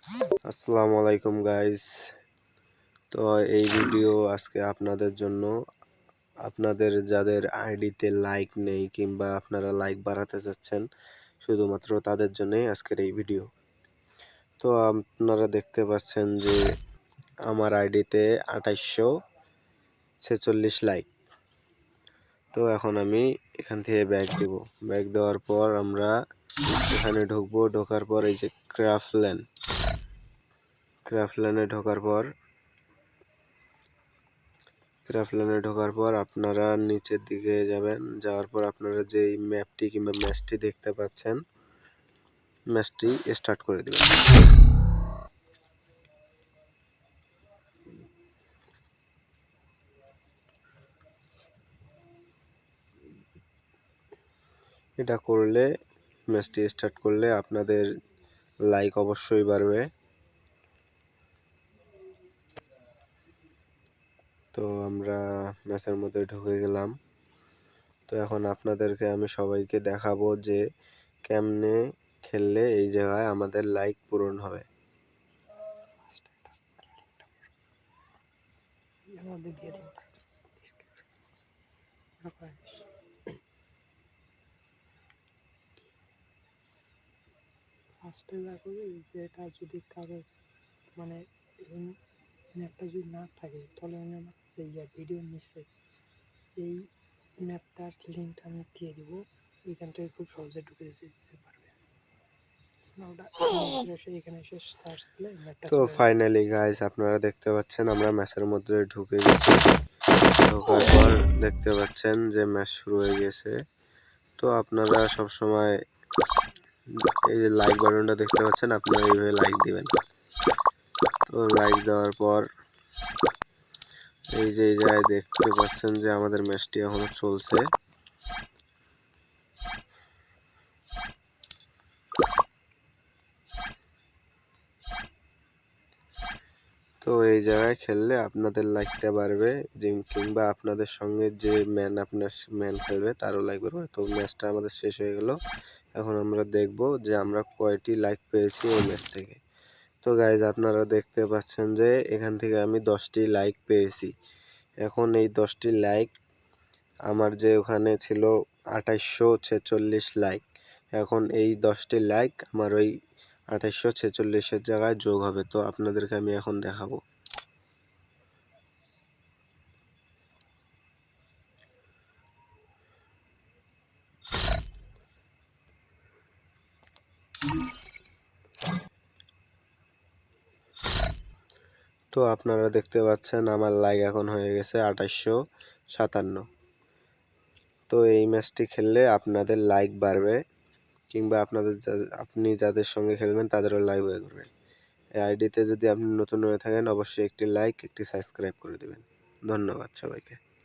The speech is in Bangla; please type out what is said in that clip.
আসসালামু আলাইকুম গাইস। তো এই ভিডিও আজকে আপনাদের জন্য, আপনাদের যাদের আইডিতে লাইক নেই কিংবা আপনারা লাইক বাড়াতে চাচ্ছেন, শুধুমাত্র তাদের জন্যই আজকের এই ভিডিও। তো আপনারা দেখতে পাচ্ছেন যে আমার আইডিতে 2846 লাইক। তো এখন আমি এখান থেকে ব্যাক দেব। ব্যাক দেওয়ার পর আমরা এখানে ঢুকবো। ঢোকার পর এই যে ক্রাফটল্যান্ডে ঢোকার পর আপনারা নিচের দিকে যাবেন। যাওয়ার পর আপনারা যে ম্যাপটি কিংবা ম্যাচটি দেখতে পাচ্ছেন, ম্যাচটি স্টার্ট করে দেবেন। এটা করলে, ম্যাচটি স্টার্ট করলে আপনাদের লাইক অবশ্যই বাড়বে। তো আমরা ম্যাচের মধ্যে ঢুকে গেলাম। তো এখন আপনাদেরকে আমি সবাইকে দেখাবো যে কেমনে খেললে এই জায়গায় আমাদের লাইক পূরণ হবে। ফার্স্টে যা করবে যে এটা যদি কারো মানে এই ম্যাপটা যদি না থাকে তাহলে আমি আমার যে ভিডিও নিচ্ছে এই ম্যাপটার লিঙ্কটা আমি দিয়ে দিব, এখান থেকে খুব সহজে ঢুকে দিতে পারবে। এখানে এসে সার্চ দিলে ম্যাপটা। তো ফাইনালি গাইস, আপনারা দেখতে পাচ্ছেন আমরা ম্যাচের মধ্যে ঢুকে গেছি। ঢোকার পর দেখতে পাচ্ছেন যে ম্যাচ শুরু হয়ে গেছে। তো আপনারা সব সময় এই যে লাইক বাটনটা দেখতে পাচ্ছেন, আপনারা এইভাবে লাইক দিবেন। তো লাইক দেওয়ার পর এই যে এই জায়গায় দেখতে পাচ্ছেন যে আমাদের ম্যাচটি এখনো চলছে। তো এই জায়গায় খেললে আপনাদের লাইকটা বাড়বে, যে কিংবা আপনাদের সঙ্গে যে আপনার ম্যান খেলবে তারও লাইক বাড়বে। তো ম্যাচটা আমাদের শেষ হয়ে গেল। এখন আমরা দেখব যে আমরা কয়টি লাইক পেয়েছি এই ম্যাচ থেকে। তো গাইজ, আপনারা দেখতে পাচ্ছেন যে এখান থেকে আমি 10টি লাইক পেয়েছি। এখন এই 10টি লাইক আমার যে ওখানে ছিল 2846 লাইক, এখন এই 10টি লাইক আমার ওই 2846-এর জায়গায় যোগ হবে। তো আপনাদেরকে আমি এখন দেখাবো। তো আপনারা দেখতে পাচ্ছেন আমার লাইক এখন হয়ে গেছে 2857। তো এই ম্যাচটি খেললে আপনাদের লাইক বাড়বে, কিংবা আপনি যাদের সঙ্গে খেলবেন তাদেরও লাইক বাড়বে। এই আইডিতে যদি আপনি নতুন হয়ে থাকেন, অবশ্যই একটি লাইক, একটি সাবস্ক্রাইব করে দেবেন। ধন্যবাদ সবাইকে।